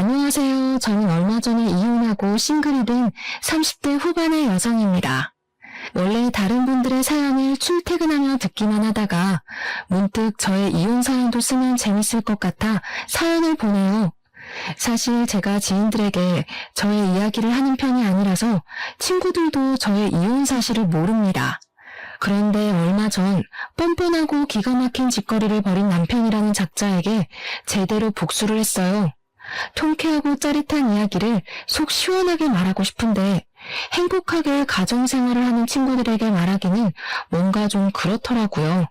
안녕하세요. 저는 얼마 전에 이혼하고 싱글이 된 30대 후반의 여성입니다. 원래 다른 분들의 사연을 출퇴근하며 듣기만 하다가 문득 저의 이혼 사연도 쓰면 재밌을 것 같아 사연을 보내요. 사실 제가 지인들에게 저의 이야기를 하는 편이 아니라서 친구들도 저의 이혼 사실을 모릅니다. 그런데 얼마 전 뻔뻔하고 기가 막힌 짓거리를 벌인 남편이라는 작자에게 제대로 복수를 했어요. 통쾌하고 짜릿한 이야기를 속 시원하게 말하고 싶은데 행복하게 가정생활을 하는 친구들에게 말하기는 뭔가 좀 그렇더라고요.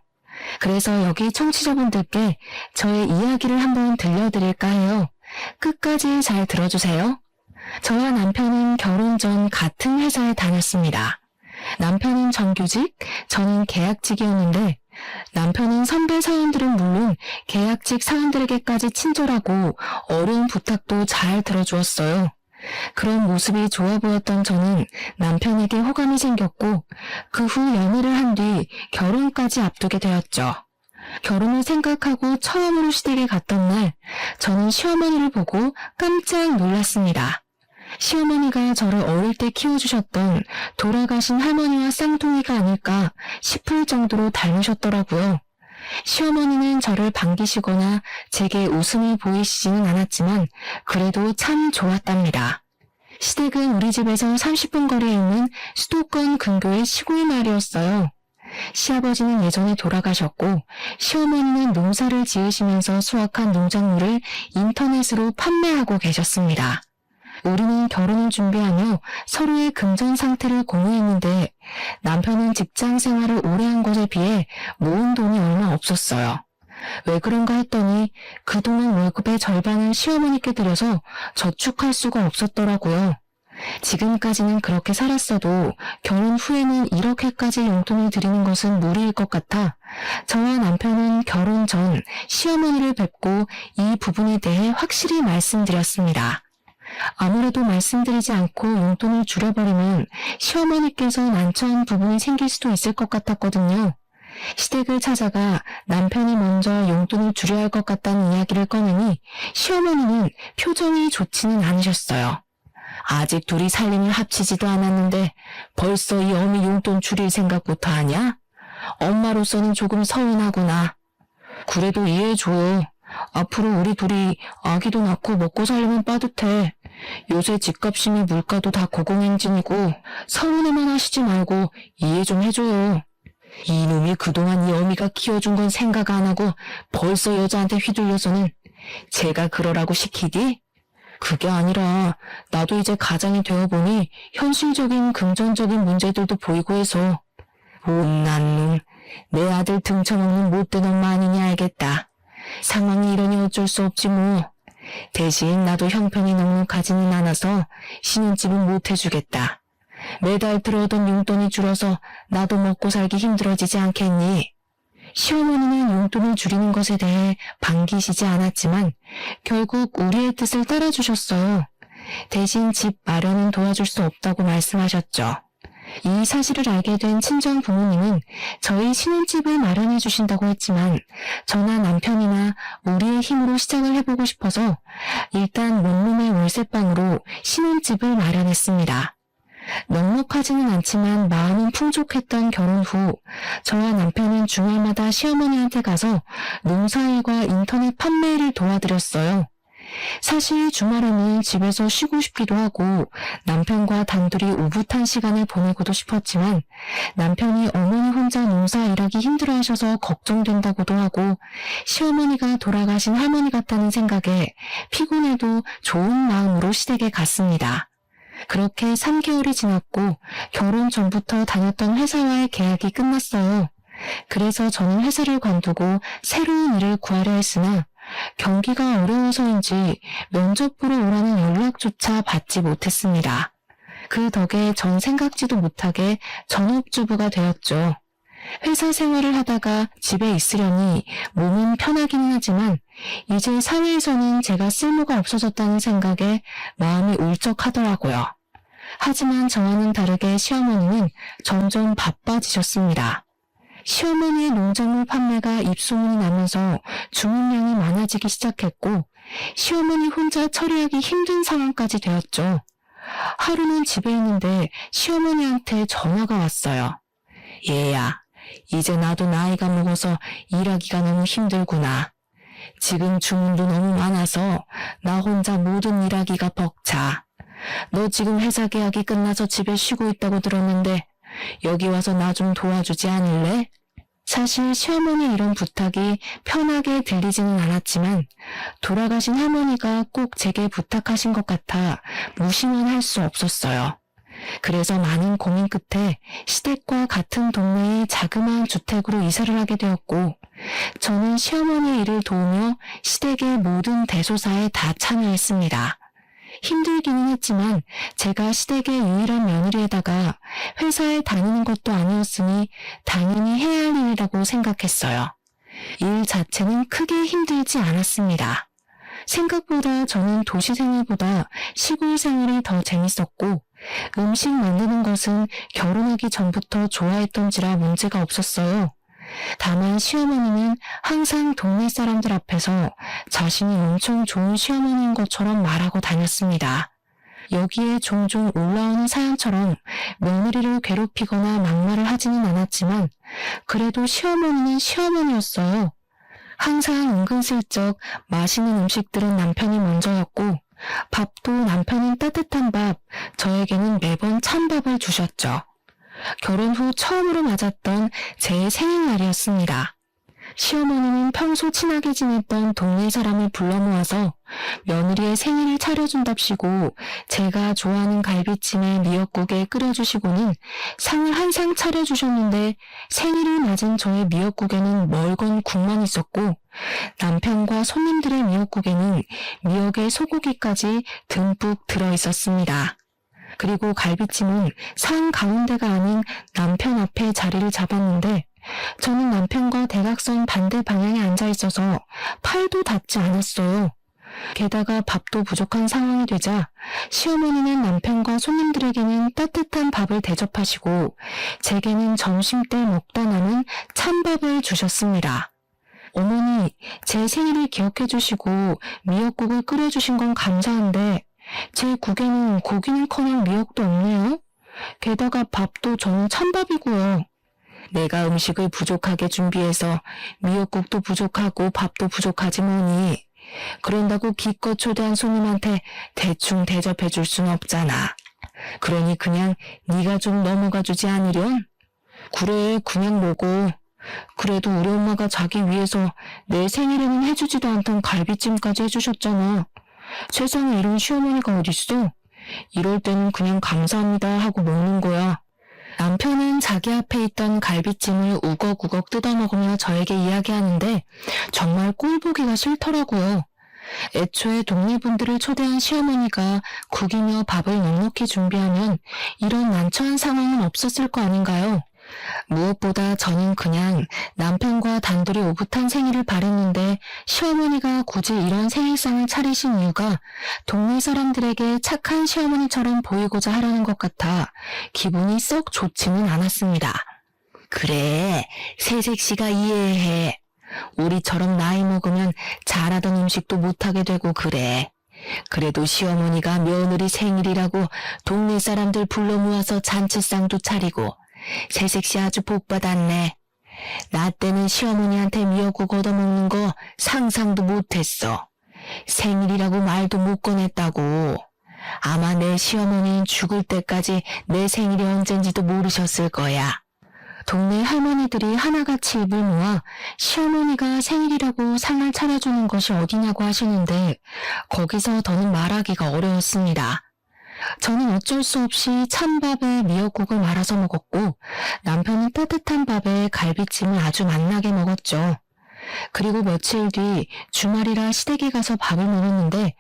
그래서 여기 청취자분들께 저의 이야기를 한번 들려드릴까 해요. 끝까지 잘 들어주세요. 저와 남편은 결혼 전 같은 회사에 다녔습니다. 남편은 정규직, 저는 계약직이었는데 남편은 선배 사원들은 물론 계약직 사원들에게까지 친절하고 어려운 부탁도 잘 들어주었어요. 그런 모습이 좋아 보였던 저는 남편에게 호감이 생겼고 그 후 연애를 한 뒤 결혼까지 앞두게 되었죠. 결혼을 생각하고 처음으로 시댁에 갔던 날 저는 시어머니를 보고 깜짝 놀랐습니다. 시어머니가 저를 어릴 때 키워주셨던 돌아가신 할머니와 쌍둥이가 아닐까 싶을 정도로 닮으셨더라고요. 시어머니는 저를 반기시거나 제게 웃음을 보이시지는 않았지만 그래도 참 좋았답니다. 시댁은 우리 집에서 30분 거리에 있는 수도권 근교의 시골 마을이었어요. 시아버지는 예전에 돌아가셨고 시어머니는 농사를 지으시면서 수확한 농작물을 인터넷으로 판매하고 계셨습니다. 우리는 결혼을 준비하며 서로의 금전 상태를 공유했는데 남편은 직장 생활을 오래 한 것에 비해 모은 돈이 얼마 없었어요. 왜 그런가 했더니 그동안 월급의 절반을 시어머니께 드려서 저축할 수가 없었더라고요. 지금까지는 그렇게 살았어도 결혼 후에는 이렇게까지 용돈을 드리는 것은 무리일 것 같아 저와 남편은 결혼 전 시어머니를 뵙고 이 부분에 대해 확실히 말씀드렸습니다. 아무래도 말씀드리지 않고 용돈을 줄여버리면 시어머니께서 난처한 부분이 생길 수도 있을 것 같았거든요. 시댁을 찾아가 남편이 먼저 용돈을 줄여야 할 것 같다는 이야기를 꺼내니 시어머니는 표정이 좋지는 않으셨어요. 아직 둘이 살림을 합치지도 않았는데 벌써 이 어미 용돈 줄일 생각부터 하냐? 엄마로서는 조금 서운하구나. 그래도 이해해줘. 앞으로 우리 둘이 아기도 낳고 먹고 살려면 빠듯해. 요새 집값이며 물가도 다 고공행진이고 서운해만 하시지 말고 이해 좀 해줘요. 이놈이 그동안 이 어미가 키워준 건 생각 안 하고 벌써 여자한테 휘둘려서는 제가 그러라고 시키디? 그게 아니라 나도 이제 가장이 되어보니 현실적인 금전적인 문제들도 보이고 해서 못난 놈, 내 아들 등쳐먹는 못된 엄마 아니냐 알겠다. 상황이 이러니 어쩔 수 없지 뭐. 대신 나도 형편이 넉넉하지는 않아서 신혼집은 못 해주겠다. 매달 들어오던 용돈이 줄어서 나도 먹고 살기 힘들어지지 않겠니? 시어머니는 용돈을 줄이는 것에 대해 반기시지 않았지만 결국 우리의 뜻을 따라주셨어요. 대신 집 마련은 도와줄 수 없다고 말씀하셨죠. 이 사실을 알게 된 친정 부모님은 저희 신혼집을 마련해 주신다고 했지만 저나 남편이나 우리의 힘으로 시작을 해보고 싶어서 일단 원룸의 월세방으로 신혼집을 마련했습니다. 넉넉하지는 않지만 마음은 풍족했던 결혼 후 저와 남편은 주말마다 시어머니한테 가서 농사일과 인터넷 판매를 도와드렸어요. 사실 주말에는 집에서 쉬고 싶기도 하고 남편과 단둘이 오붓한 시간을 보내고도 싶었지만 남편이 어머니 혼자 농사 일하기 힘들어하셔서 걱정된다고도 하고 시어머니가 돌아가신 할머니 같다는 생각에 피곤해도 좋은 마음으로 시댁에 갔습니다. 그렇게 3개월이 지났고 결혼 전부터 다녔던 회사와의 계약이 끝났어요. 그래서 저는 회사를 관두고 새로운 일을 구하려 했으나 경기가 어려워서인지 면접 보러 오라는 연락조차 받지 못했습니다. 그 덕에 전 생각지도 못하게 전업주부가 되었죠. 회사 생활을 하다가 집에 있으려니 몸은 편하기는 하지만 이제 사회에서는 제가 쓸모가 없어졌다는 생각에 마음이 울적하더라고요. 하지만 저와는 다르게 시어머니는 점점 바빠지셨습니다. 시어머니의 농작물 판매가 입소문이 나면서 주문량이 많아지기 시작했고 시어머니 혼자 처리하기 힘든 상황까지 되었죠. 하루는 집에 있는데 시어머니한테 전화가 왔어요. 얘야, 이제 나도 나이가 먹어서 일하기가 너무 힘들구나. 지금 주문도 너무 많아서 나 혼자 모든 일하기가 벅차. 너 지금 회사 계약이 끝나서 집에 쉬고 있다고 들었는데 여기 와서 나 좀 도와주지 않을래? 사실 시어머니 이런 부탁이 편하게 들리지는 않았지만 돌아가신 할머니가 꼭 제게 부탁하신 것 같아 무시는 할 수 없었어요. 그래서 많은 고민 끝에 시댁과 같은 동네의 자그마한 주택으로 이사를 하게 되었고 저는 시어머니의 일을 도우며 시댁의 모든 대소사에 다 참여했습니다. 힘들기는 했지만 제가 시댁의 유일한 며느리에다가 회사에 다니는 것도 아니었으니 당연히 해야 할 일이라고 생각했어요. 일 자체는 크게 힘들지 않았습니다. 생각보다 저는 도시 생활보다 시골 생활이 더 재밌었고 음식 만드는 것은 결혼하기 전부터 좋아했던지라 문제가 없었어요. 다만 시어머니는 항상 동네 사람들 앞에서 자신이 엄청 좋은 시어머니인 것처럼 말하고 다녔습니다. 여기에 종종 올라오는 사연처럼 며느리를 괴롭히거나 막말을 하지는 않았지만 그래도 시어머니는 시어머니였어요. 항상 은근슬쩍 맛있는 음식들은 남편이 먼저였고 밥도 남편은 따뜻한 밥, 저에게는 매번 찬밥을 주셨죠. 결혼 후 처음으로 맞았던 제 생일날이었습니다. 시어머니는 평소 친하게 지냈던 동네 사람을 불러 모아서 며느리의 생일을 차려준답시고 제가 좋아하는 갈비찜에 미역국에 끓여주시고는 상을 한 상 차려주셨는데 생일을 맞은 저의 미역국에는 멀건 국만 있었고 남편과 손님들의 미역국에는 미역에 소고기까지 듬뿍 들어있었습니다. 그리고 갈비찜은 상 가운데가 아닌 남편 앞에 자리를 잡았는데 저는 남편과 대각선 반대 방향에 앉아 있어서 팔도 닿지 않았어요. 게다가 밥도 부족한 상황이 되자 시어머니는 남편과 손님들에게는 따뜻한 밥을 대접하시고 제게는 점심때 먹다 남은 찬밥을 주셨습니다. 어머니, 제 생일을 기억해 주시고 미역국을 끓여주신 건 감사한데 제 국에는 고기는커녕 미역도 없네요. 게다가 밥도 저는 찬밥이고요. 내가 음식을 부족하게 준비해서 미역국도 부족하고 밥도 부족하지 뭐니. 그런다고 기껏 초대한 손님한테 대충 대접해 줄 순 없잖아. 그러니 그냥 네가 좀 넘어가 주지 않으련? 그래, 그냥 먹어. 그래도 우리 엄마가 자기 위해서 내 생일에는 해주지도 않던 갈비찜까지 해주셨잖아. 세상에 이런 시어머니가 어딨어? 이럴 때는 그냥 감사합니다 하고 먹는 거야. 남편은 자기 앞에 있던 갈비찜을 우걱우걱 뜯어먹으며 저에게 이야기하는데 정말 꼴보기가 싫더라고요. 애초에 동네 분들을 초대한 시어머니가 국이며 밥을 넉넉히 준비하면 이런 난처한 상황은 없었을 거 아닌가요? 무엇보다 저는 그냥 남편과 단둘이 오붓한 생일을 바랬는데 시어머니가 굳이 이런 생일상을 차리신 이유가 동네 사람들에게 착한 시어머니처럼 보이고자 하려는 것 같아 기분이 썩 좋지는 않았습니다. 그래, 새색시가 이해해. 우리처럼 나이 먹으면 잘하던 음식도 못하게 되고 그래. 그래도 시어머니가 며느리 생일이라고 동네 사람들 불러 모아서 잔치상도 차리고 새색시 아주 복받았네. 나 때는 시어머니한테 미역국 얻어먹는 거 상상도 못했어. 생일이라고 말도 못 꺼냈다고. 아마 내 시어머니는 죽을 때까지 내 생일이 언젠지도 모르셨을 거야. 동네 할머니들이 하나같이 입을 모아 시어머니가 생일이라고 상을 차려주는 것이 어디냐고 하시는데 거기서 더는 말하기가 어려웠습니다. 저는 어쩔 수 없이 찬밥에 미역국을 말아서 먹었고 남편은 따뜻한 밥에 갈비찜을 아주 맛나게 먹었죠. 그리고 며칠 뒤 주말이라 시댁에 가서 밥을 먹었는데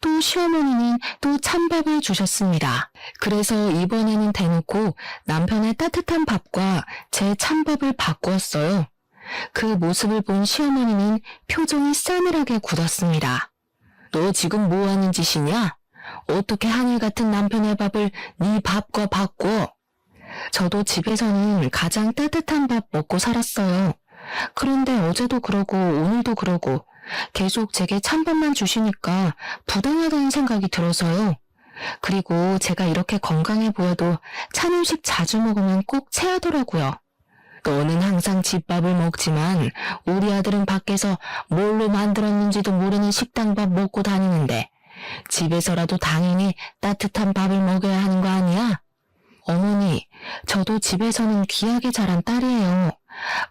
또 시어머니는 또 찬밥을 주셨습니다. 그래서 이번에는 대놓고 남편의 따뜻한 밥과 제 찬밥을 바꾸었어요. 그 모습을 본 시어머니는 표정이 싸늘하게 굳었습니다. 너 지금 뭐 하는 짓이냐? 어떻게 하늘 같은 남편의 밥을 네 밥과 바꿔? 저도 집에서는 가장 따뜻한 밥 먹고 살았어요. 그런데 어제도 그러고 오늘도 그러고 계속 제게 찬밥만 주시니까 부당하다는 생각이 들어서요. 그리고 제가 이렇게 건강해 보여도 찬 음식 자주 먹으면 꼭 체하더라고요. 너는 항상 집밥을 먹지만 우리 아들은 밖에서 뭘로 만들었는지도 모르는 식당밥 먹고 다니는데 집에서라도 당연히 따뜻한 밥을 먹어야 하는 거 아니야? 어머니, 저도 집에서는 귀하게 자란 딸이에요.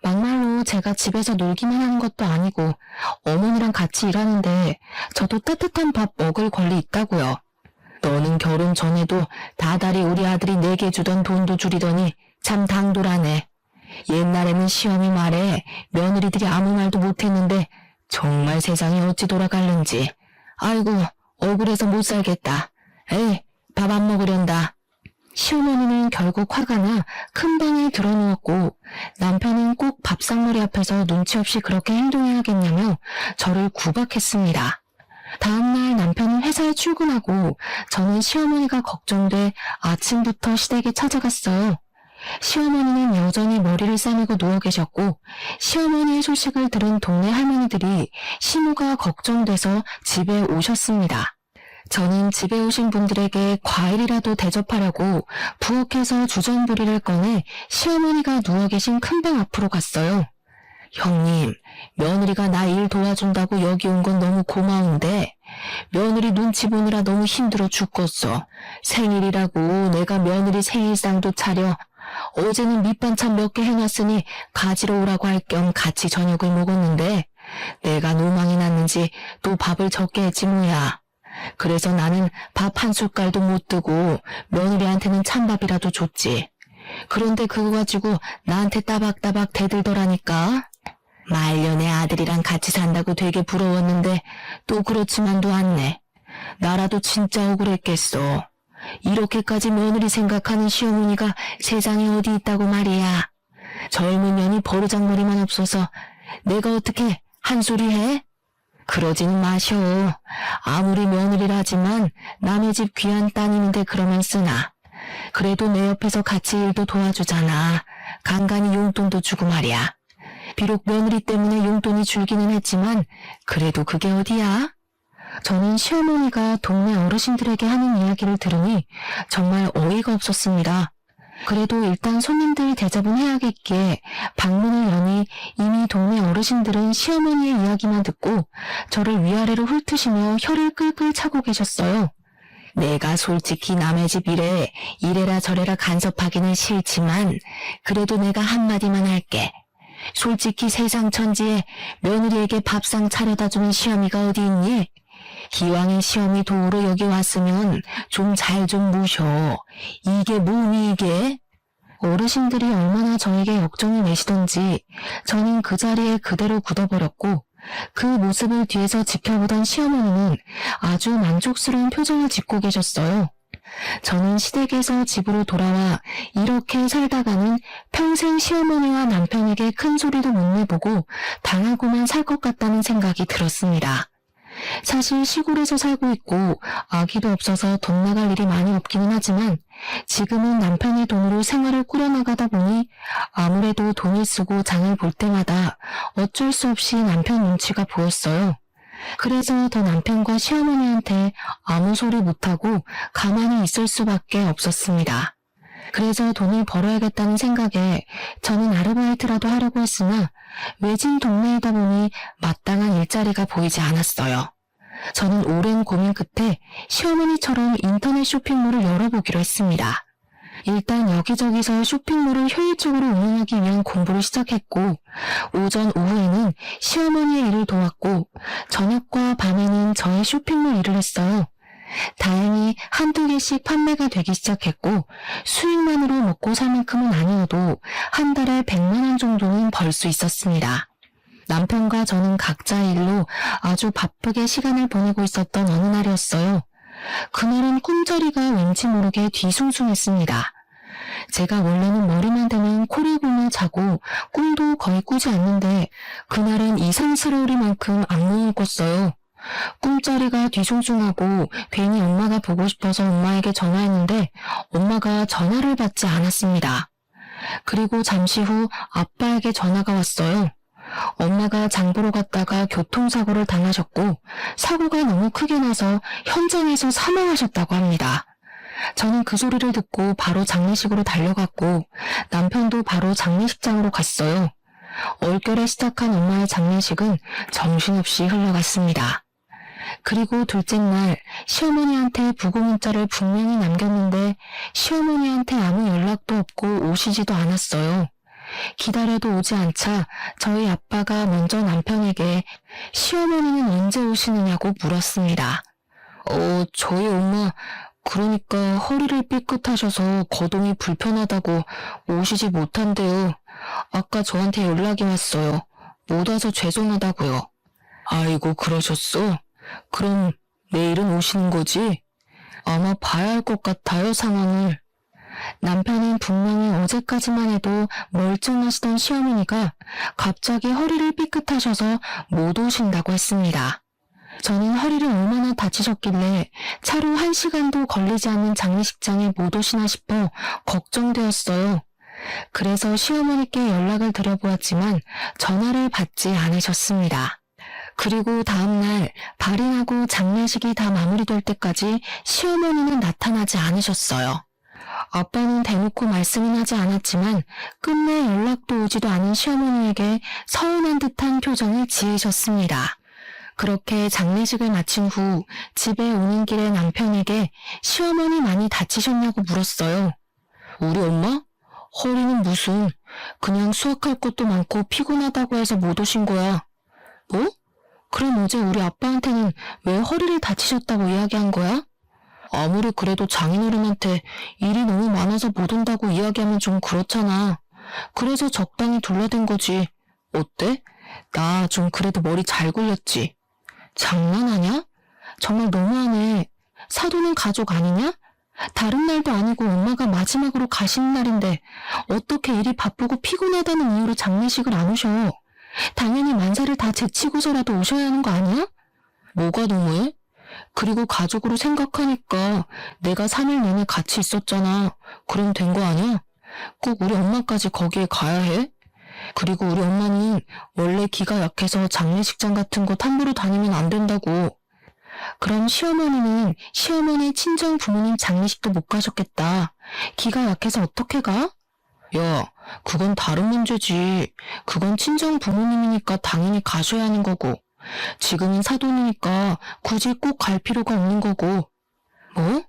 막말로 제가 집에서 놀기만 하는 것도 아니고 어머니랑 같이 일하는데 저도 따뜻한 밥 먹을 권리 있다고요. 너는 결혼 전에도 다달이 우리 아들이 내게 주던 돈도 줄이더니 참 당돌하네. 옛날에는 시어미 말에 며느리들이 아무 말도 못했는데 정말 세상이 어찌 돌아갈는지. 아이고, 억울해서 못 살겠다. 에이, 밥 안 먹으련다. 시어머니는 결국 화가 나 큰 방에 들어누웠고 남편은 꼭 밥상머리 앞에서 눈치 없이 그렇게 행동해야겠냐며 저를 구박했습니다. 다음날 남편은 회사에 출근하고 저는 시어머니가 걱정돼 아침부터 시댁에 찾아갔어요. 시어머니는 여전히 머리를 싸매고 누워 계셨고 시어머니의 소식을 들은 동네 할머니들이 시모가 걱정돼서 집에 오셨습니다. 저는 집에 오신 분들에게 과일이라도 대접하려고 부엌에서 주전부리를 꺼내 시어머니가 누워 계신 큰 방 앞으로 갔어요. 형님, 며느리가 나 일 도와준다고 여기 온 건 너무 고마운데 며느리 눈치 보느라 너무 힘들어 죽겠어. 생일이라고 내가 며느리 생일상도 차려 어제는 밑반찬 몇 개 해놨으니 가지러 오라고 할 겸 같이 저녁을 먹었는데 내가 노망이 났는지 또 밥을 적게 했지 뭐야. 그래서 나는 밥 한 숟갈도 못 뜨고 며느리한테는 찬밥이라도 줬지. 그런데 그거 가지고 나한테 따박따박 대들더라니까. 말년에 아들이랑 같이 산다고 되게 부러웠는데 또 그렇지만도 않네. 나라도 진짜 억울했겠어. 이렇게까지 며느리 생각하는 시어머니가 세상에 어디 있다고 말이야. 젊은 년이 버르장머리만 없어서 내가 어떻게 한 소리 해? 그러지는 마셔. 아무리 며느리라지만 남의 집 귀한 따님인데 그러면 쓰나. 그래도 내 옆에서 같이 일도 도와주잖아. 간간히 용돈도 주고 말이야. 비록 며느리 때문에 용돈이 줄기는 했지만 그래도 그게 어디야? 저는 시어머니가 동네 어르신들에게 하는 이야기를 들으니 정말 어이가 없었습니다. 그래도 일단 손님들 대접은 해야겠기에 방문을 여니 이미 동네 어르신들은 시어머니의 이야기만 듣고 저를 위아래로 훑으시며 혀를 끌끌 차고 계셨어요. 내가 솔직히 남의 집 일에 이래라 저래라 간섭하기는 싫지만 그래도 내가 한마디만 할게. 솔직히 세상 천지에 며느리에게 밥상 차려다 주는 시어미가 어디 있니? 기왕에 시어미 도우러 여기 왔으면 좀 잘 좀 모셔. 이게 뭐니 이게? 어르신들이 얼마나 저에게 역정을 내시던지 저는 그 자리에 그대로 굳어버렸고 그 모습을 뒤에서 지켜보던 시어머니는 아주 만족스러운 표정을 짓고 계셨어요. 저는 시댁에서 집으로 돌아와 이렇게 살다가는 평생 시어머니와 남편에게 큰 소리도 못 내보고 당하고만 살 것 같다는 생각이 들었습니다. 사실 시골에서 살고 있고 아기도 없어서 돈 나갈 일이 많이 없기는 하지만 지금은 남편의 돈으로 생활을 꾸려나가다 보니 아무래도 돈을 쓰고 장을 볼 때마다 어쩔 수 없이 남편 눈치가 보였어요. 그래서 더 남편과 시어머니한테 아무 소리 못하고 가만히 있을 수밖에 없었습니다. 그래서 돈을 벌어야겠다는 생각에 저는 아르바이트라도 하려고 했으나 외진 동네이다 보니 마땅한 일자리가 보이지 않았어요. 저는 오랜 고민 끝에 시어머니처럼 인터넷 쇼핑몰을 열어보기로 했습니다. 일단 여기저기서 쇼핑몰을 효율적으로 운영하기 위한 공부를 시작했고 오전, 오후에는 시어머니의 일을 도왔고 저녁과 밤에는 저의 쇼핑몰 일을 했어요. 다행히 한두 개씩 판매가 되기 시작했고 수익만으로 먹고 살 만큼은 아니어도 한 달에 100만 원 정도는 벌 수 있었습니다. 남편과 저는 각자의 일로 아주 바쁘게 시간을 보내고 있었던 어느 날이었어요. 그날은 꿈자리가 왠지 모르게 뒤숭숭했습니다. 제가 원래는 머리만 대면 코리고는 자고 꿈도 거의 꾸지 않는데 그날은 이상스러우리만큼 악몽을 꿨어요. 꿈자리가 뒤숭숭하고 괜히 엄마가 보고 싶어서 엄마에게 전화했는데 엄마가 전화를 받지 않았습니다. 그리고 잠시 후 아빠에게 전화가 왔어요. 엄마가 장 보러 갔다가 교통사고를 당하셨고 사고가 너무 크게 나서 현장에서 사망하셨다고 합니다. 저는 그 소리를 듣고 바로 장례식으로 달려갔고 남편도 바로 장례식장으로 갔어요. 얼결에 시작한 엄마의 장례식은 정신없이 흘러갔습니다. 그리고 둘째 날 시어머니한테 부고 문자를 분명히 남겼는데 시어머니한테 아무 연락도 없고 오시지도 않았어요. 기다려도 오지 않자 저희 아빠가 먼저 남편에게 시어머니는 언제 오시느냐고 물었습니다. 저희 엄마 그러니까 허리를 삐끗하셔서 거동이 불편하다고 오시지 못한대요. 아까 저한테 연락이 왔어요. 못 와서 죄송하다고요. 아이고 그러셨어? 그럼 내일은 오시는 거지? 아마 봐야 할 것 같아요, 상황을. 남편은 분명히 어제까지만 해도 멀쩡하시던 시어머니가 갑자기 허리를 삐끗하셔서 못 오신다고 했습니다. 저는 허리를 얼마나 다치셨길래 차로 1시간도 걸리지 않는 장례식장에 못 오시나 싶어 걱정되었어요. 그래서 시어머니께 연락을 드려보았지만 전화를 받지 않으셨습니다. 그리고 다음날 발인하고 장례식이 다 마무리될 때까지 시어머니는 나타나지 않으셨어요. 아빠는 대놓고 말씀은 하지 않았지만 끝내 연락도 오지도 않은 시어머니에게 서운한 듯한 표정을 지으셨습니다. 그렇게 장례식을 마친 후 집에 오는 길에 남편에게 시어머니 많이 다치셨냐고 물었어요. 우리 엄마? 허리는 무슨, 그냥 수학할 것도 많고 피곤하다고 해서 못 오신 거야. 뭐? 그럼 어제 우리 아빠한테는 왜 허리를 다치셨다고 이야기한 거야? 아무리 그래도 장인어른한테 일이 너무 많아서 못 온다고 이야기하면 좀 그렇잖아. 그래서 적당히 둘러댄 거지. 어때? 나 좀 그래도 머리 잘 굴렸지. 장난하냐? 정말 너무하네. 사돈은 가족 아니냐? 다른 날도 아니고 엄마가 마지막으로 가시는 날인데 어떻게 일이 바쁘고 피곤하다는 이유로 장례식을 안 오셔? 당연히 만사를 다 제치고서라도 오셔야 하는 거 아니야? 뭐가 너무해? 그리고 가족으로 생각하니까 내가 3일 내내 같이 있었잖아. 그럼 된 거 아니야? 꼭 우리 엄마까지 거기에 가야 해? 그리고 우리 엄마는 원래 기가 약해서 장례식장 같은 곳 함부로 다니면 안 된다고. 그럼 시어머니는 시어머니 친정 부모님 장례식도 못 가셨겠다. 기가 약해서 어떻게 가? 야, 그건 다른 문제지. 그건 친정 부모님이니까 당연히 가셔야 하는 거고. 지금은 사돈이니까 굳이 꼭 갈 필요가 없는 거고. 뭐?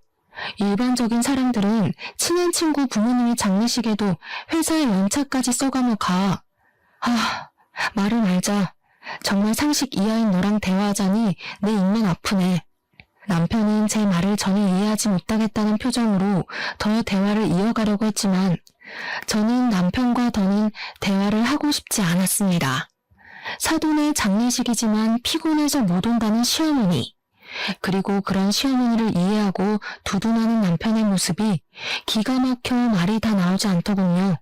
일반적인 사람들은 친한 친구 부모님의 장례식에도 회사에 연차까지 써가며 가. 말을 말자. 정말 상식 이하인 너랑 대화하자니 내 입만 아프네. 남편은 제 말을 전혀 이해하지 못하겠다는 표정으로 더 대화를 이어가려고 했지만 저는 남편과 더는 대화를 하고 싶지 않았습니다. 사돈의 장례식이지만 피곤해서 못 온다는 시어머니, 그리고 그런 시어머니를 이해하고 두둔하는 남편의 모습이 기가 막혀 말이 다 나오지 않더군요.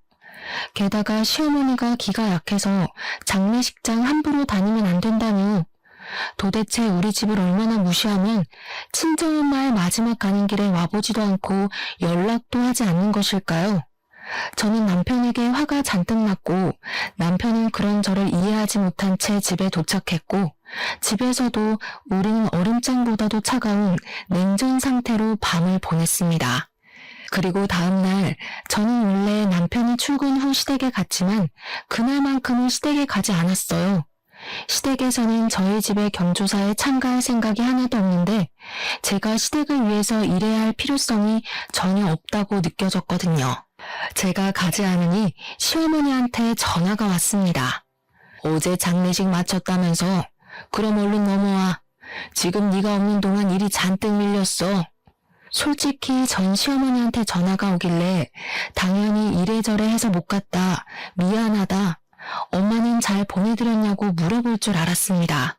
게다가 시어머니가 기가 약해서 장례식장 함부로 다니면 안 된다며. 도대체 우리 집을 얼마나 무시하면 친정엄마의 마지막 가는 길에 와보지도 않고 연락도 하지 않는 것일까요? 저는 남편에게 화가 잔뜩 났고 남편은 그런 저를 이해하지 못한 채 집에 도착했고 집에서도 우리는 얼음장보다도 차가운 냉전 상태로 밤을 보냈습니다. 그리고 다음날 저는 원래 남편이 출근 후 시댁에 갔지만 그날만큼은 시댁에 가지 않았어요. 시댁에서는 저희 집의 경조사에 참가할 생각이 하나도 없는데 제가 시댁을 위해서 일해야 할 필요성이 전혀 없다고 느껴졌거든요. 제가 가지 않으니 시어머니한테 전화가 왔습니다. 어제 장례식 마쳤다면서? 그럼 얼른 넘어와. 지금 네가 없는 동안 일이 잔뜩 밀렸어. 솔직히 전 시어머니한테 전화가 오길래 당연히 이래저래 해서 못 갔다. 미안하다. 엄마는 잘 보내드렸냐고 물어볼 줄 알았습니다.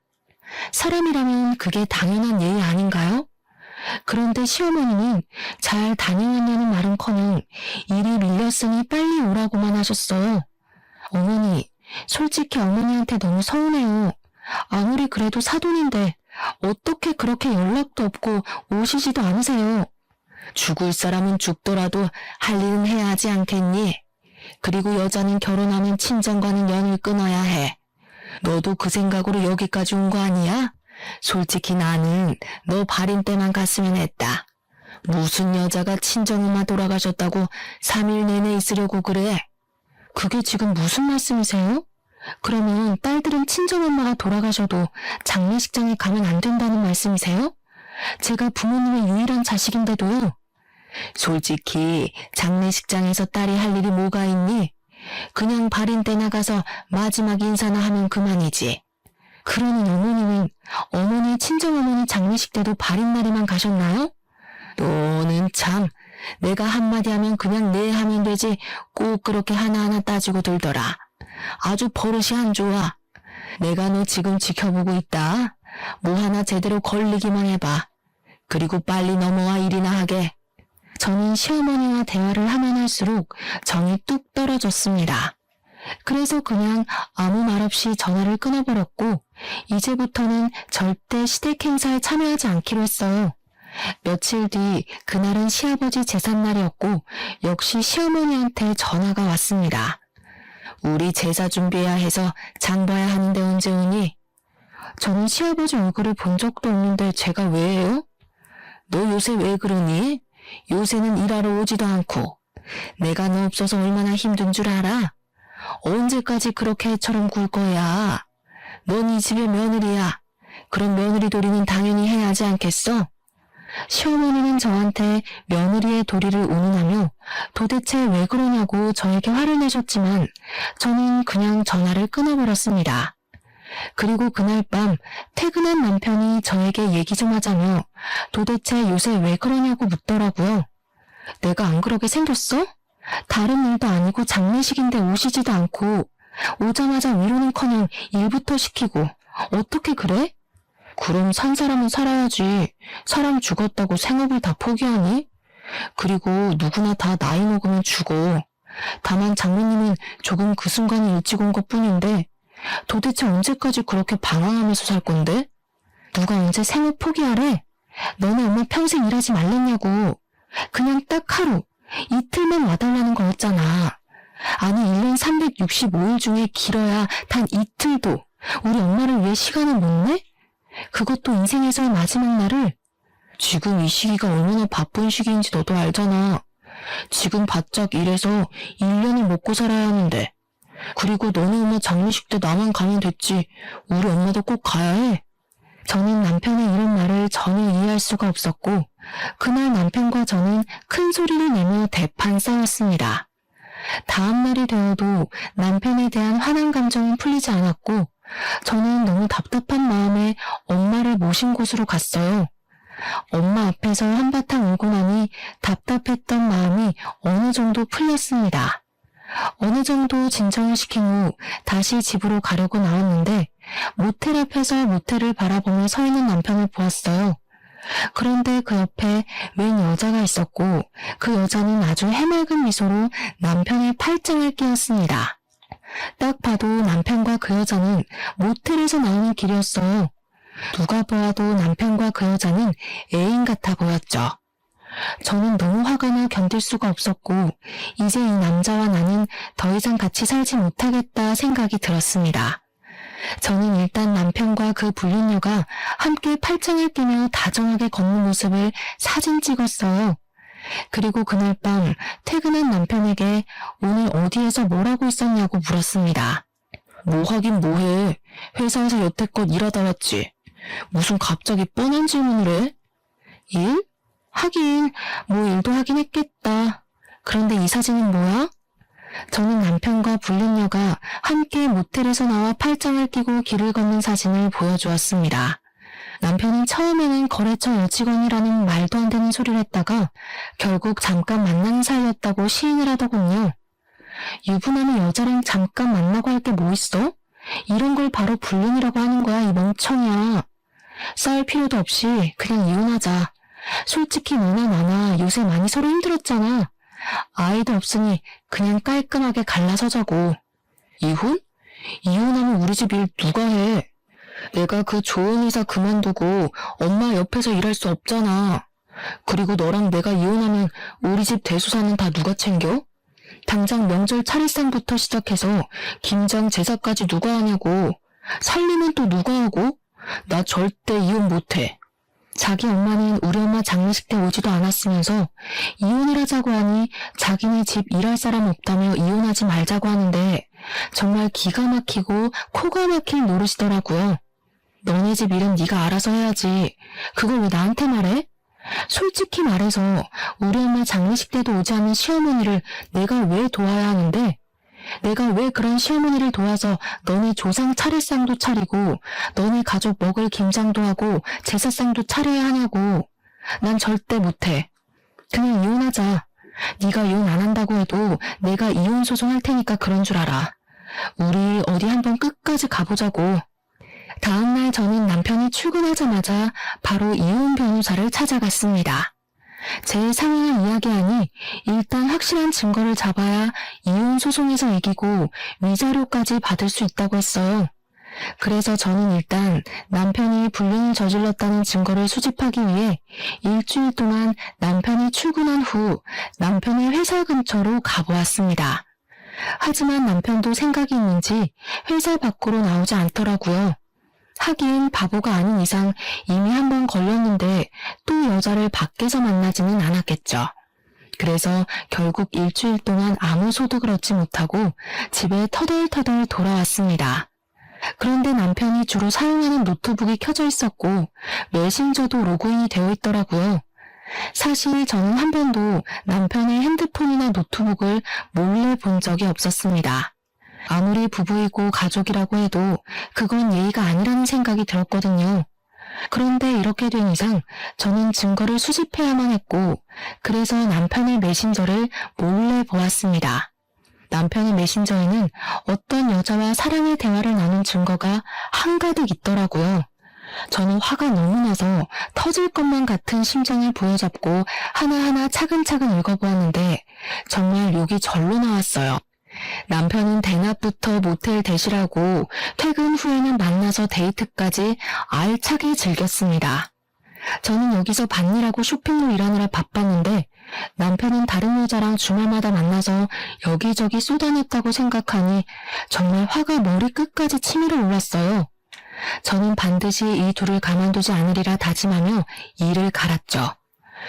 사람이라면 그게 당연한 예의 아닌가요? 그런데 시어머니는 잘 다녀왔냐는 말은커녕 일이 밀렸으니 빨리 오라고만 하셨어요. 어머니, 솔직히 어머니한테 너무 서운해요. 아무리 그래도 사돈인데 어떻게 그렇게 연락도 없고 오시지도 않으세요. 죽을 사람은 죽더라도 할 일은 해야 하지 않겠니? 그리고 여자는 결혼하면 친정과는 연을 끊어야 해. 너도 그 생각으로 여기까지 온 거 아니야? 솔직히 나는 너 발인 때만 갔으면 했다. 무슨 여자가 친정엄마 돌아가셨다고 3일 내내 있으려고 그래? 그게 지금 무슨 말씀이세요? 그러면 딸들은 친정엄마가 돌아가셔도 장례식장에 가면 안 된다는 말씀이세요? 제가 부모님의 유일한 자식인데도요. 솔직히 장례식장에서 딸이 할 일이 뭐가 있니? 그냥 발인 때 나가서 마지막 인사나 하면 그만이지. 그러는 어머니는 어머니 친정어머니 장례식 때도 발인 날에만 가셨나요? 너는 참 내가 한마디 하면 그냥 네 하면 되지 꼭 그렇게 하나하나 따지고 들더라. 아주 버릇이 안 좋아. 내가 너 지금 지켜보고 있다. 뭐 하나 제대로 걸리기만 해봐. 그리고 빨리 넘어와 일이나 하게. 저는 시어머니와 대화를 하면 할수록 정이 뚝 떨어졌습니다. 그래서 그냥 아무 말 없이 전화를 끊어버렸고 이제부터는 절대 시댁 행사에 참여하지 않기로 했어요. 며칠 뒤 그날은 시아버지 제삿날이었고 역시 시어머니한테 전화가 왔습니다. 우리 제사 준비해야 해서 장 봐야 하는데 언제 오니? 저는 시아버지 얼굴을 본 적도 없는데 제가 왜 해요? 너 요새 왜 그러니? 요새는 일하러 오지도 않고 내가 너 없어서 얼마나 힘든 줄 알아? 언제까지 그렇게 해처럼 굴 거야? 넌 이 집의 며느리야. 그럼 며느리 도리는 당연히 해야 하지 않겠어? 시어머니는 저한테 며느리의 도리를 운운하며 도대체 왜 그러냐고 저에게 화를 내셨지만 저는 그냥 전화를 끊어버렸습니다. 그리고 그날 밤 퇴근한 남편이 저에게 얘기 좀 하자며 도대체 요새 왜 그러냐고 묻더라고요. 내가 안 그러게 생겼어? 다른 일도 아니고 장례식인데 오시지도 않고 오자마자 위로는커녕 일부터 시키고 어떻게 그래? 그럼 산 사람은 살아야지. 사람 죽었다고 생업을 다 포기하니? 그리고 누구나 다 나이 먹으면 죽어. 다만 장모님은 조금 그 순간이 일찍 온 것뿐인데 도대체 언제까지 그렇게 방황하면서 살 건데? 누가 언제 생업 포기하래? 너네 엄마 평생 일하지 말랬냐고. 그냥 딱 하루, 이틀만 와달라는 거였잖아. 아니 1년 365일 중에 길어야 단 이틀도 우리 엄마를 위해 시간을 못 내? 그것도 인생에서의 마지막 날을. 지금 이 시기가 얼마나 바쁜 시기인지 너도 알잖아. 지금 바짝 일해서 1년을 먹고 살아야 하는데. 그리고 너네 엄마 장례식 때 나만 가면 됐지. 우리 엄마도 꼭 가야 해. 저는 남편의 이런 말을 전혀 이해할 수가 없었고 그날 남편과 저는 큰 소리를 내며 대판 싸웠습니다. 다음 날이 되어도 남편에 대한 화난 감정은 풀리지 않았고 저는 너무 답답한 마음에 엄마를 모신 곳으로 갔어요. 엄마 앞에서 한바탕 울고 나니 답답했던 마음이 어느 정도 풀렸습니다. 어느 정도 진정을 시킨 후 다시 집으로 가려고 나왔는데 모텔 앞에서 모텔을 바라보며 서 있는 남편을 보았어요. 그런데 그 옆에 웬 여자가 있었고 그 여자는 아주 해맑은 미소로 남편의 팔짱을 끼웠습니다. 딱 봐도 남편과 그 여자는 모텔에서 나오는 길이었어요. 누가 보아도 남편과 그 여자는 애인 같아 보였죠. 저는 너무 화가 나 견딜 수가 없었고 이제 이 남자와 나는 더 이상 같이 살지 못하겠다 생각이 들었습니다. 저는 일단 남편과 그 불륜녀가 함께 팔짱을 끼며 다정하게 걷는 모습을 사진 찍었어요. 그리고 그날 밤 퇴근한 남편에게 오늘 어디에서 뭘 하고 있었냐고 물었습니다. 뭐 하긴 뭐해. 회사에서 여태껏 일하다 왔지. 무슨 갑자기 뻔한 질문을 해? 일? 하긴 뭐 일도 하긴 했겠다. 그런데 이 사진은 뭐야? 저는 남편과 불륜녀가 함께 모텔에서 나와 팔짱을 끼고 길을 걷는 사진을 보여주었습니다. 남편은 처음에는 거래처 여직원이라는 말도 안 되는 소리를 했다가 결국 잠깐 만나는 사이였다고 시인을 하더군요. 유부남이 여자랑 잠깐 만나고 할 게 뭐 있어? 이런 걸 바로 불륜이라고 하는 거야, 이 멍청이야. 싸울 필요도 없이 그냥 이혼하자. 솔직히 너나 나나 요새 많이 서로 힘들었잖아. 아이도 없으니 그냥 깔끔하게 갈라서자고. 이혼? 이혼하면 우리 집 일 누가 해? 내가 그 좋은 회사 그만두고 엄마 옆에서 일할 수 없잖아. 그리고 너랑 내가 이혼하면 우리 집 대소사는 다 누가 챙겨? 당장 명절 차례상부터 시작해서 김장 제사까지 누가 하냐고. 살림은 또 누가 하고? 나 절대 이혼 못해. 자기 엄마는 우리 엄마 장례식 때 오지도 않았으면서 이혼을 하자고 하니 자기네 집 일할 사람 없다며 이혼하지 말자고 하는데 정말 기가 막히고 코가 막힐 노릇이더라고요. 너네 집 일은 네가 알아서 해야지. 그걸 왜 나한테 말해? 솔직히 말해서 우리 엄마 장례식 때도 오지 않는 시어머니를 내가 왜 도와야 하는데? 내가 왜 그런 시어머니를 도와서 너네 조상 차례상도 차리고 너네 가족 먹을 김장도 하고 제사상도 차려야 하냐고. 난 절대 못해. 그냥 이혼하자. 네가 이혼 안 한다고 해도 내가 이혼 소송할 테니까 그런 줄 알아. 우리 어디 한번 끝까지 가보자고. 다음날 저는 남편이 출근하자마자 바로 이혼 변호사를 찾아갔습니다. 제 상황을 이야기하니 일단 확실한 증거를 잡아야 이혼 소송에서 이기고 위자료까지 받을 수 있다고 했어요. 그래서 저는 일단 남편이 불륜을 저질렀다는 증거를 수집하기 위해 일주일 동안 남편이 출근한 후 남편의 회사 근처로 가보았습니다. 하지만 남편도 생각이 있는지 회사 밖으로 나오지 않더라고요. 하긴 바보가 아닌 이상 이미 한 번 걸렸는데 또 여자를 밖에서 만나지는 않았겠죠. 그래서 결국 일주일 동안 아무 소득을 얻지 못하고 집에 터덜터덜 돌아왔습니다. 그런데 남편이 주로 사용하는 노트북이 켜져 있었고 메신저도 로그인이 되어 있더라고요. 사실 저는 한 번도 남편의 핸드폰이나 노트북을 몰래 본 적이 없었습니다. 아무리 부부이고 가족이라고 해도 그건 예의가 아니라는 생각이 들었거든요. 그런데 이렇게 된 이상 저는 증거를 수집해야만 했고 그래서 남편의 메신저를 몰래 보았습니다. 남편의 메신저에는 어떤 여자와 사랑의 대화를 나눈 증거가 한가득 있더라고요. 저는 화가 너무 나서 터질 것만 같은 심장을 부여잡고 하나하나 차근차근 읽어보았는데 정말 욕이 절로 나왔어요. 남편은 대낮부터 모텔 대시라고 퇴근 후에는 만나서 데이트까지 알차게 즐겼습니다. 저는 여기서 밭일하고 쇼핑몰 일하느라 바빴는데 남편은 다른 여자랑 주말마다 만나서 여기저기 쏟아냈다고 생각하니 정말 화가 머리끝까지 치밀어 올랐어요. 저는 반드시 이 둘을 가만두지 않으리라 다짐하며 일을 갈았죠.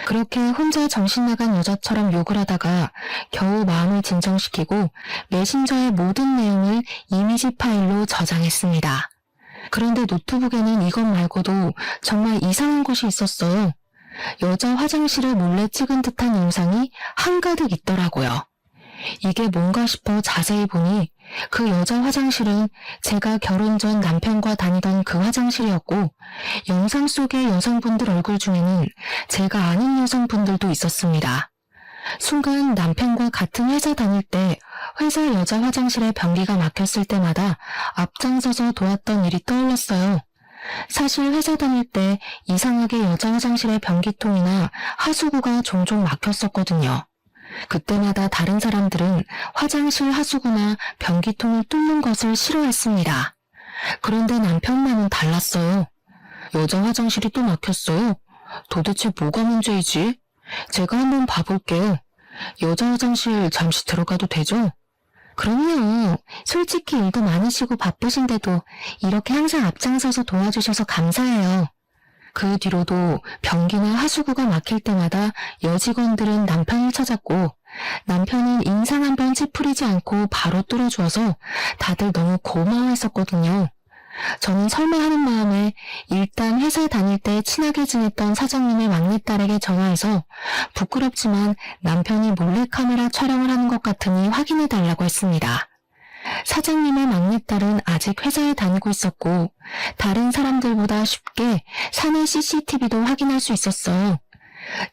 그렇게 혼자 정신나간 여자처럼 욕을 하다가 겨우 마음을 진정시키고 메신저의 모든 내용을 이미지 파일로 저장했습니다. 그런데 노트북에는 이것 말고도 정말 이상한 것이 있었어요. 여자 화장실을 몰래 찍은 듯한 영상이 한가득 있더라고요. 이게 뭔가 싶어 자세히 보니 그 여자 화장실은 제가 결혼 전 남편과 다니던 그 화장실이었고 영상 속의 여성분들 얼굴 중에는 제가 아는 여성분들도 있었습니다. 순간 남편과 같은 회사 다닐 때 회사 여자 화장실에 변기가 막혔을 때마다 앞장서서 도왔던 일이 떠올랐어요. 사실 회사 다닐 때 이상하게 여자 화장실의 변기통이나 하수구가 종종 막혔었거든요. 그때마다 다른 사람들은 화장실 하수구나 변기통을 뚫는 것을 싫어했습니다. 그런데 남편만은 달랐어요. 여자 화장실이 또 막혔어요. 도대체 뭐가 문제이지? 제가 한번 봐볼게요. 여자 화장실 잠시 들어가도 되죠? 그럼요. 솔직히 일도 많으시고 바쁘신데도 이렇게 항상 앞장서서 도와주셔서 감사해요. 그 뒤로도 변기나 하수구가 막힐 때마다 여직원들은 남편을 찾았고 남편은 인상 한번 찌푸리지 않고 바로 뚫어주어서 다들 너무 고마워했었거든요. 저는 설마 하는 마음에 일단 회사 다닐 때 친하게 지냈던 사장님의 막내딸에게 전화해서 부끄럽지만 남편이 몰래카메라 촬영을 하는 것 같으니 확인해달라고 했습니다. 사장님의 막내딸은 아직 회사에 다니고 있었고 다른 사람들보다 쉽게 사내 CCTV도 확인할 수 있었어요.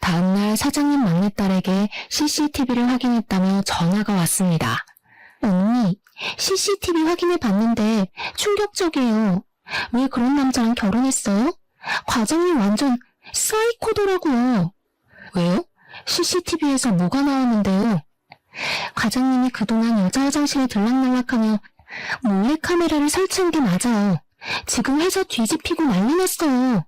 다음날 사장님 막내딸에게 CCTV를 확인했다며 전화가 왔습니다. 언니, CCTV 확인해 봤는데 충격적이에요. 왜 그런 남자랑 결혼했어요? 과장님 완전 사이코더라고요. 왜요? CCTV에서 뭐가 나왔는데요? 과장님이 그동안 여자 화장실에 들락날락하며 몰래카메라를 설치한 게 맞아요. 지금 회사 뒤집히고 난리 났어요.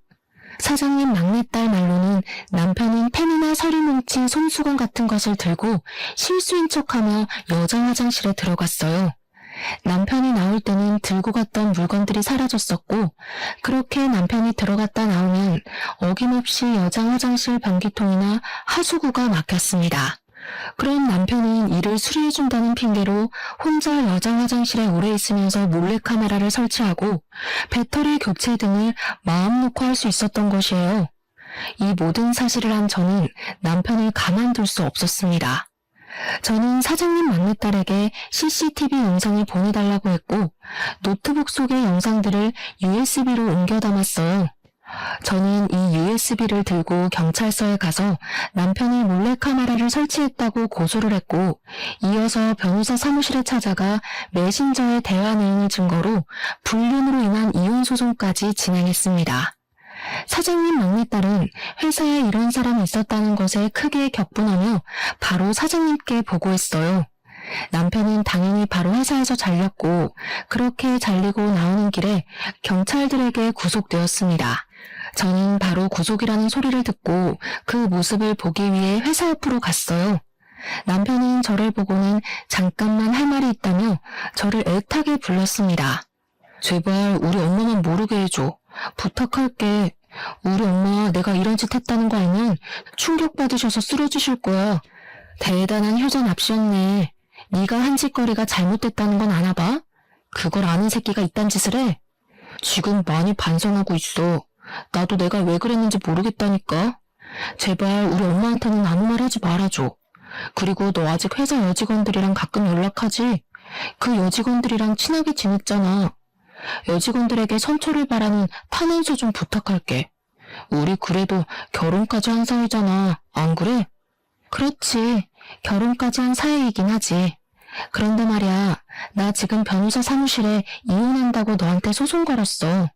사장님 막내딸 말로는 남편은 펜이나 서류 뭉친 손수건 같은 것을 들고 실수인 척하며 여자 화장실에 들어갔어요. 남편이 나올 때는 들고 갔던 물건들이 사라졌었고, 그렇게 남편이 들어갔다 나오면 어김없이 여자 화장실 변기통이나 하수구가 막혔습니다. 그럼 남편은 이를 수리해준다는 핑계로 혼자 여자 화장실에 오래 있으면서 몰래카메라를 설치하고 배터리 교체 등을 마음 놓고 할 수 있었던 것이에요. 이 모든 사실을 한 저는 남편을 가만둘 수 없었습니다. 저는 사장님 막내딸에게 CCTV 영상을 보내달라고 했고 노트북 속의 영상들을 USB로 옮겨 담았어요. 저는 이 USB를 들고 경찰서에 가서 남편이 몰래카메라를 설치했다고 고소를 했고 이어서 변호사 사무실에 찾아가 메신저의 대화 내용을 증거로 불륜으로 인한 이혼 소송까지 진행했습니다. 사장님 막내딸은 회사에 이런 사람이 있었다는 것에 크게 격분하며 바로 사장님께 보고했어요. 남편은 당연히 바로 회사에서 잘렸고 그렇게 잘리고 나오는 길에 경찰들에게 구속되었습니다. 저는 바로 구속이라는 소리를 듣고 그 모습을 보기 위해 회사 옆으로 갔어요. 남편은 저를 보고는 잠깐만 할 말이 있다며 저를 애타게 불렀습니다. 제발 우리 엄마만 모르게 해줘. 부탁할게. 우리 엄마 내가 이런 짓 했다는 거 알면 충격받으셔서 쓰러지실 거야. 대단한 효자 납시였네. 네가 한 짓거리가 잘못됐다는 건 아나 봐? 그걸 아는 새끼가 이딴 짓을 해? 지금 많이 반성하고 있어. 나도 내가 왜 그랬는지 모르겠다니까. 제발 우리 엄마한테는 아무 말 하지 말아줘. 그리고 너 아직 회사 여직원들이랑 가끔 연락하지? 그 여직원들이랑 친하게 지냈잖아. 여직원들에게 선처를 바라는 탄원서 좀 부탁할게. 우리 그래도 결혼까지 한 사이잖아. 안 그래? 그렇지. 결혼까지 한 사이이긴 하지. 그런데 말이야, 나 지금 변호사 사무실에 이혼한다고 너한테 소송 걸었어.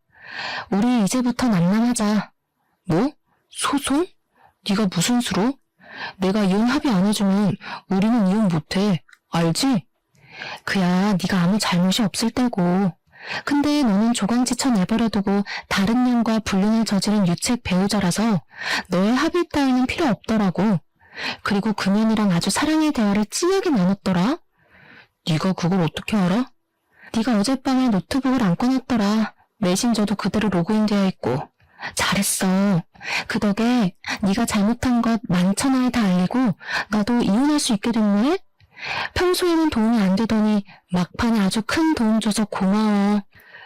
우리 이제부터 남남하자. 뭐? 소송? 네가 무슨 수로? 내가 이혼 합의 안 해주면 우리는 이혼 못해. 알지? 그야 네가 아무 잘못이 없을 때고. 근데 너는 조강지쳐 내버려두고 다른 년과 불륜을 저지른 유책 배우자라서 너의 합의 따위는 필요 없더라고. 그리고 그 년이랑 아주 사랑의 대화를 찡하게 나눴더라. 네가 그걸 어떻게 알아? 네가 어젯밤에 노트북을 안 꺼냈더라. 메신저도 그대로 로그인되어 있고. 잘했어. 그 덕에 네가 잘못한 것 만천하에 다 알리고 나도 이혼할 수 있게 됐네. 평소에는 도움이 안 되더니 막판에 아주 큰 도움 줘서 고마워.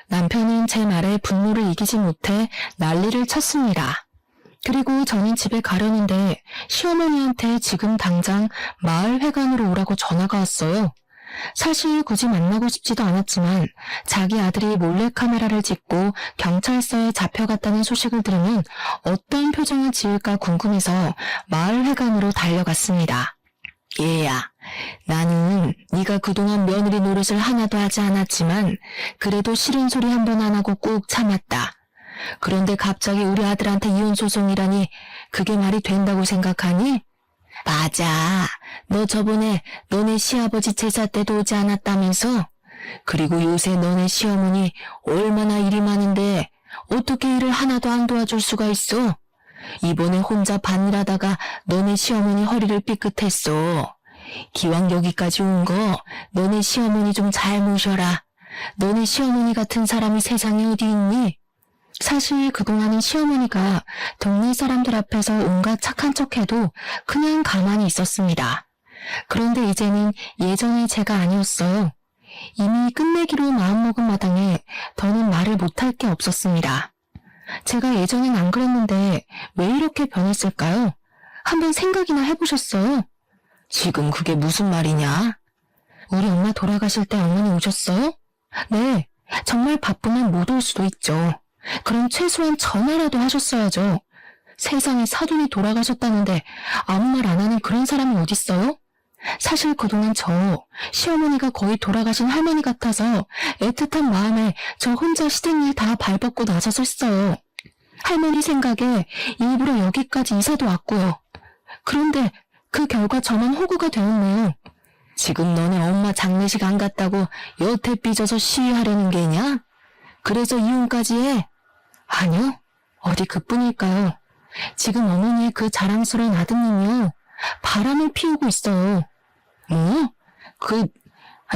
남편은 제 말에 분노를 이기지 못해 난리를 쳤습니다. 그리고 저는 집에 가려는데 시어머니한테 지금 당장 마을회관으로 오라고 전화가 왔어요. 사실 굳이 만나고 싶지도 않았지만 자기 아들이 몰래카메라를 찍고 경찰서에 잡혀갔다는 소식을 들으면 어떤 표정을 지을까 궁금해서 마을회관으로 달려갔습니다. 얘야, 나는 네가 그동안 며느리 노릇을 하나도 하지 않았지만 그래도 싫은 소리 한 번 안 하고 꾹 참았다. 그런데 갑자기 우리 아들한테 이혼 소송이라니 그게 말이 된다고 생각하니? 맞아. 너 저번에 너네 시아버지 제사 때도 오지 않았다면서? 그리고 요새 너네 시어머니 얼마나 일이 많은데 어떻게 일을 하나도 안 도와줄 수가 있어? 이번에 혼자 반일하다가 너네 시어머니 허리를 삐끗했어. 기왕 여기까지 온 거 너네 시어머니 좀 잘 모셔라. 너네 시어머니 같은 사람이 세상에 어디 있니? 사실 그동안은 시어머니가 동네 사람들 앞에서 온갖 착한 척해도 그냥 가만히 있었습니다. 그런데 이제는 예전의 제가 아니었어요. 이미 끝내기로 마음먹은 마당에 더는 말을 못할 게 없었습니다. 제가 예전엔 안 그랬는데 왜 이렇게 변했을까요? 한번 생각이나 해보셨어요? 지금 그게 무슨 말이냐? 우리 엄마 돌아가실 때 어머니 오셨어요? 네, 정말 바쁘면 못 올 수도 있죠. 그럼 최소한 전화라도 하셨어야죠. 세상에 사돈이 돌아가셨다는데 아무 말 안 하는 그런 사람이 어딨어요? 사실 그동안 저 시어머니가 거의 돌아가신 할머니 같아서 애틋한 마음에 저 혼자 시댁일 다 발벗고 나서서 할머니 생각에 일부러 여기까지 이사도 왔고요. 그런데 그 결과 저만 호구가 되었네요. 지금 너네 엄마 장례식 안 갔다고 여태 삐져서 시위하려는 게냐? 그래서 이혼까지 해? 아니요. 어디 그뿐일까요? 지금 어머니의 그 자랑스러운 아드님이요. 바람을 피우고 있어요. 뭐?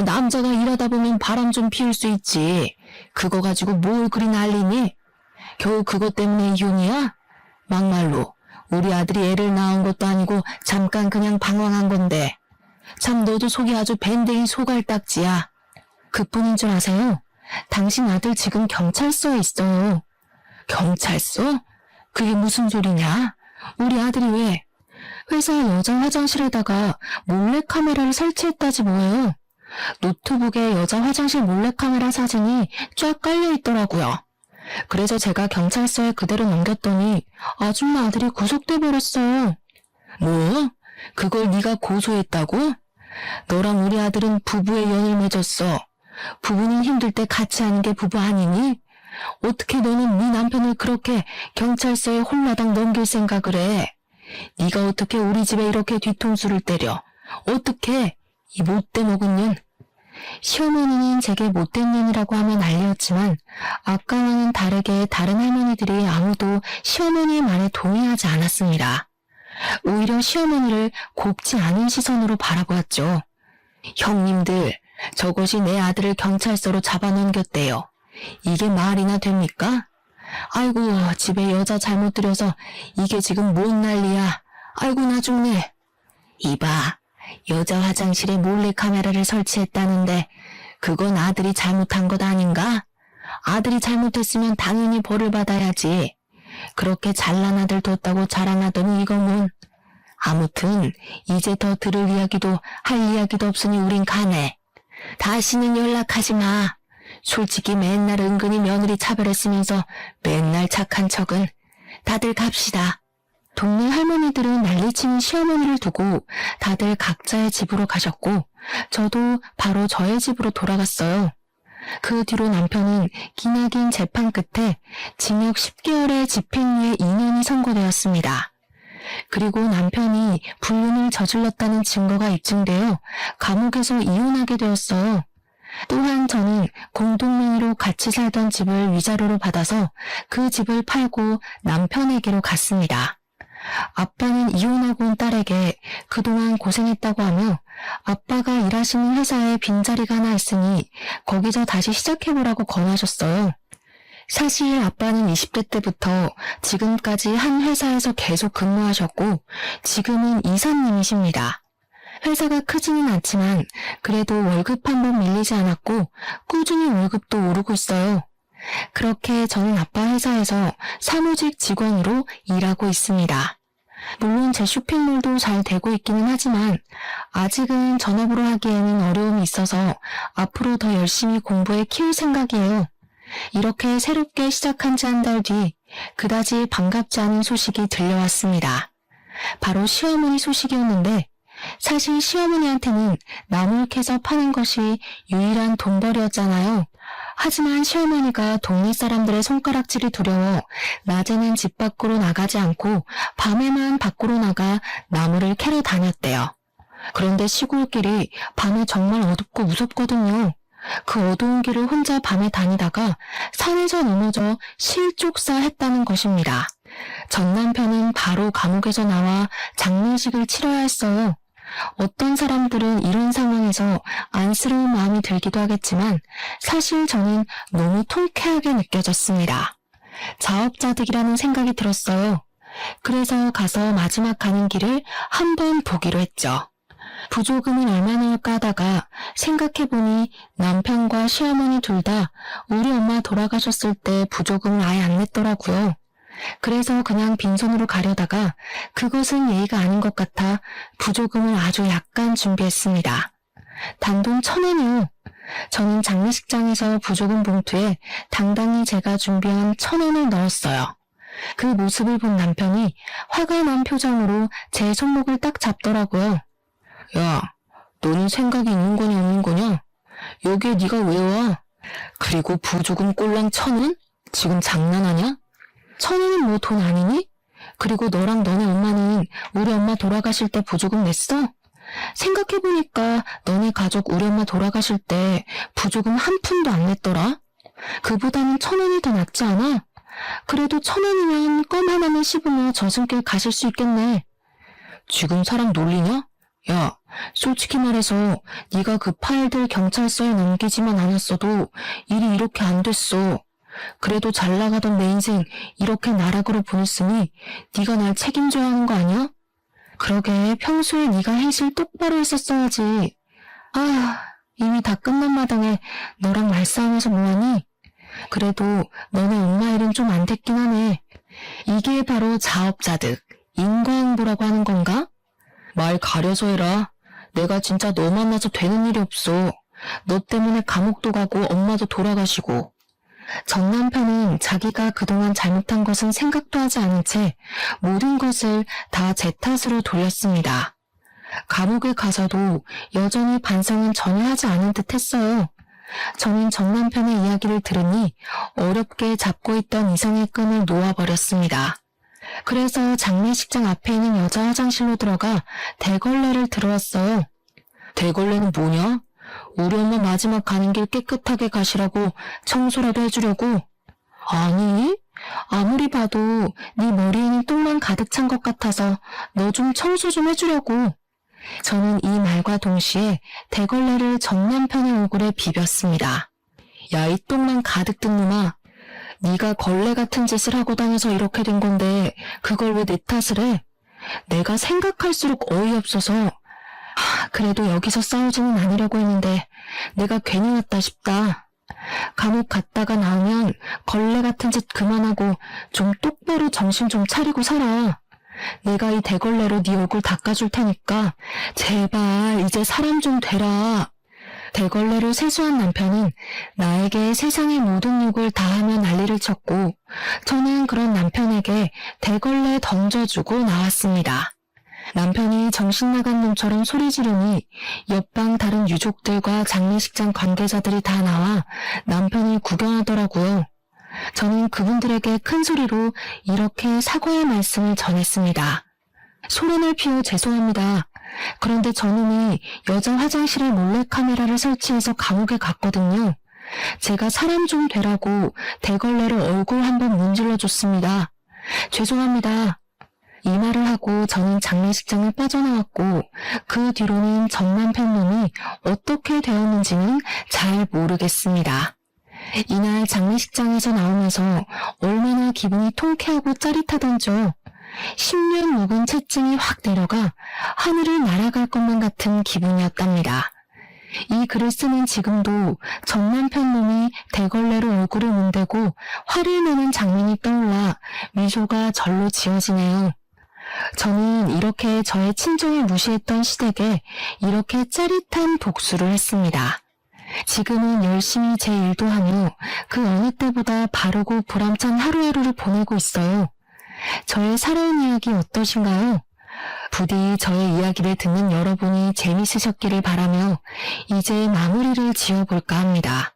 남자가 일하다 보면 바람 좀 피울 수 있지. 그거 가지고 뭘 그리 난리니? 겨우 그것 때문에 이혼이야? 막말로 우리 아들이 애를 낳은 것도 아니고 잠깐 그냥 방황한 건데. 참 너도 속이 아주 밴댕이 소갈딱지야. 그뿐인 줄 아세요? 당신 아들 지금 경찰서에 있어요. 경찰서? 그게 무슨 소리냐? 우리 아들이 왜? 회사 여자 화장실에다가 몰래카메라를 설치했다지 뭐예요. 노트북에 여자 화장실 몰래카메라 사진이 쫙 깔려 있더라고요. 그래서 제가 경찰서에 그대로 넘겼더니 아줌마 아들이 구속돼 버렸어요. 뭐? 그걸 네가 고소했다고? 너랑 우리 아들은 부부의 연을 맺었어. 부부는 힘들 때 같이 하는 게 부부 아니니? 어떻게 너는 네 남편을 그렇게 경찰서에 홀라당 넘길 생각을 해? 네가 어떻게 우리 집에 이렇게 뒤통수를 때려? 어떻게? 이 못돼 먹은 년. 시어머니는 제게 못된 년이라고 하면 난리였지만 아까와는 다르게 다른 할머니들이 아무도 시어머니의 말에 동의하지 않았습니다. 오히려 시어머니를 곱지 않은 시선으로 바라보았죠. 형님들, 저것이 내 아들을 경찰서로 잡아넘겼대요. 이게 말이나 됩니까? 아이고, 집에 여자 잘못 들여서 이게 지금 뭔 난리야. 아이고, 나 죽네. 이봐, 여자 화장실에 몰래카메라를 설치했다는데 그건 아들이 잘못한 것 아닌가? 아들이 잘못했으면 당연히 벌을 받아야지. 그렇게 잘난 아들 뒀다고 자랑하더니 이거면. 아무튼 이제 더 들을 이야기도 할 이야기도 없으니 우린 가네. 다시는 연락하지 마. 솔직히 맨날 은근히 며느리 차별했으면서 맨날 착한 척은. 다들 갑시다. 동네 할머니들은 난리치는 시어머니를 두고 다들 각자의 집으로 가셨고 저도 바로 저의 집으로 돌아갔어요. 그 뒤로 남편은 기나긴 재판 끝에 징역 10개월의 집행유예 2년이 선고되었습니다. 그리고 남편이 불륜을 저질렀다는 증거가 입증되어 감옥에서 이혼하게 되었어요. 또한 저는 공동명의로 같이 살던 집을 위자료로 받아서 그 집을 팔고 남편에게로 갔습니다. 아빠는 이혼하고 온 딸에게 그동안 고생했다고 하며 아빠가 일하시는 회사에 빈자리가 하나 있으니 거기서 다시 시작해보라고 권하셨어요. 사실 아빠는 20대 때부터 지금까지 한 회사에서 계속 근무하셨고 지금은 이사님이십니다. 회사가 크지는 않지만 그래도 월급 한 번 밀리지 않았고 꾸준히 월급도 오르고 있어요. 그렇게 저는 아빠 회사에서 사무직 직원으로 일하고 있습니다. 물론 제 쇼핑몰도 잘 되고 있기는 하지만 아직은 전업으로 하기에는 어려움이 있어서 앞으로 더 열심히 공부해 키울 생각이에요. 이렇게 새롭게 시작한 지 한 달 뒤 그다지 반갑지 않은 소식이 들려왔습니다. 바로 시어머니 소식이었는데 사실 시어머니한테는 나물 캐서 파는 것이 유일한 돈벌이였잖아요. 하지만 시어머니가 동네 사람들의 손가락질이 두려워 낮에는 집 밖으로 나가지 않고 밤에만 밖으로 나가 나무를 캐러 다녔대요. 그런데 시골길이 밤에 정말 어둡고 무섭거든요. 그 어두운 길을 혼자 밤에 다니다가 산에서 넘어져 실족사했다는 것입니다. 전 남편은 바로 감옥에서 나와 장례식을 치러야 했어요. 어떤 사람들은 이런 상황에서 안쓰러운 마음이 들기도 하겠지만 사실 저는 너무 통쾌하게 느껴졌습니다. 자업자득이라는 생각이 들었어요. 그래서 가서 마지막 가는 길을 한번 보기로 했죠. 부조금은 얼마나일까 하다가 생각해보니 남편과 시어머니 둘 다 우리 엄마 돌아가셨을 때 부조금을 아예 안 냈더라고요. 그래서 그냥 빈손으로 가려다가 그것은 예의가 아닌 것 같아 부조금을 아주 약간 준비했습니다. 단돈 1,000원이요. 저는 장례식장에서 부조금 봉투에 당당히 제가 준비한 1,000원을 넣었어요. 그 모습을 본 남편이 화가 난 표정으로 제 손목을 딱 잡더라고요. 야, 너는 생각이 있는 거냐 없는 거냐? 여기에 네가 왜 와? 그리고 부조금 꼴랑 1,000원? 지금 장난하냐? 1,000원은 뭐 돈 아니니? 그리고 너랑 너네 엄마는 우리 엄마 돌아가실 때 부조금 냈어? 생각해보니까 너네 가족 우리 엄마 돌아가실 때 부조금 한 푼도 안 냈더라? 그보다는 1,000원이 더 낫지 않아? 그래도 1,000원이면 껌 하나만 씹으며 저승길 가실 수 있겠네. 지금 사람 놀리냐? 야, 솔직히 말해서 네가 그 파일들 경찰서에 넘기지만 않았어도 일이 이렇게 안 됐어. 그래도 잘 나가던 내 인생 이렇게 나락으로 보냈으니 네가 날 책임져야 하는 거 아니야? 그러게 평소에 네가 행실 똑바로 했었어야지. 아, 이미 다 끝난 마당에 너랑 말싸움해서 뭐하니? 그래도 너네 엄마 일은 좀 안 됐긴 하네. 이게 바로 자업자득, 인과응보라고 하는 건가? 말 가려서 해라. 내가 진짜 너 만나서 되는 일이 없어. 너 때문에 감옥도 가고 엄마도 돌아가시고. 전 남편은 자기가 그동안 잘못한 것은 생각도 하지 않은 채 모든 것을 다 제 탓으로 돌렸습니다. 감옥에 가서도 여전히 반성은 전혀 하지 않은 듯 했어요. 저는 전 남편의 이야기를 들으니 어렵게 잡고 있던 이성의 끈을 놓아버렸습니다. 그래서 장례식장 앞에 있는 여자 화장실로 들어가 대걸레를 들어왔어요. 대걸레는 뭐냐? 우리 엄마 마지막 가는 길 깨끗하게 가시라고 청소라도 해주려고? 아니, 아무리 봐도 네 머리에는 똥만 가득 찬 것 같아서 너 좀 청소 좀 해주려고. 저는 이 말과 동시에 대걸레를 전 남편의 얼굴에 비볐습니다. 야, 이 똥만 가득 든 놈아. 네가 걸레 같은 짓을 하고 다녀서 이렇게 된 건데 그걸 왜 내 탓을 해? 내가 생각할수록 어이없어서 그래도 여기서 싸우지는 않으려고 했는데 내가 괜히 왔다 싶다. 감옥 갔다가 나오면 걸레 같은 짓 그만하고 좀 똑바로 정신 좀 차리고 살아. 내가 이 대걸레로 네 얼굴 닦아줄 테니까 제발 이제 사람 좀 되라. 대걸레로 세수한 남편은 나에게 세상의 모든 욕을 다하며 난리를 쳤고 저는 그런 남편에게 대걸레 던져주고 나왔습니다. 남편이 정신 나간 놈처럼 소리 지르니 옆방 다른 유족들과 장례식장 관계자들이 다 나와 남편을 구경하더라고요. 저는 그분들에게 큰 소리로 이렇게 사과의 말씀을 전했습니다. 소란을 피워 죄송합니다. 그런데 저놈이 여자 화장실에 몰래카메라를 설치해서 감옥에 갔거든요. 제가 사람 좀 되라고 대걸레로 얼굴 한번 문질러줬습니다. 죄송합니다. 이 말을 하고 저는 장례식장을 빠져나왔고 그 뒤로는 전 남편 놈이 어떻게 되었는지는 잘 모르겠습니다. 이날 장례식장에서 나오면서 얼마나 기분이 통쾌하고 짜릿하던죠. 10년 묵은 채증이 확 내려가 하늘을 날아갈 것만 같은 기분이었답니다. 이 글을 쓰는 지금도 전 남편 놈이 대걸레로 얼굴을 문대고 화를 내는 장면이 떠올라 미소가 절로 지어지네요. 저는 이렇게 저의 친정을 무시했던 시댁에 이렇게 짜릿한 복수를 했습니다. 지금은 열심히 제 일도 하며 그 어느 때보다 바르고 보람찬 하루하루를 보내고 있어요. 저의 살아온 이야기 어떠신가요? 부디 저의 이야기를 듣는 여러분이 재밌으셨기를 바라며 이제 마무리를 지어볼까 합니다.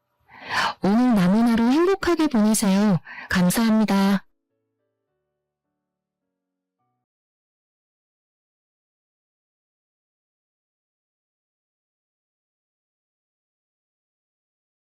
오늘 남은 하루 행복하게 보내세요. 감사합니다.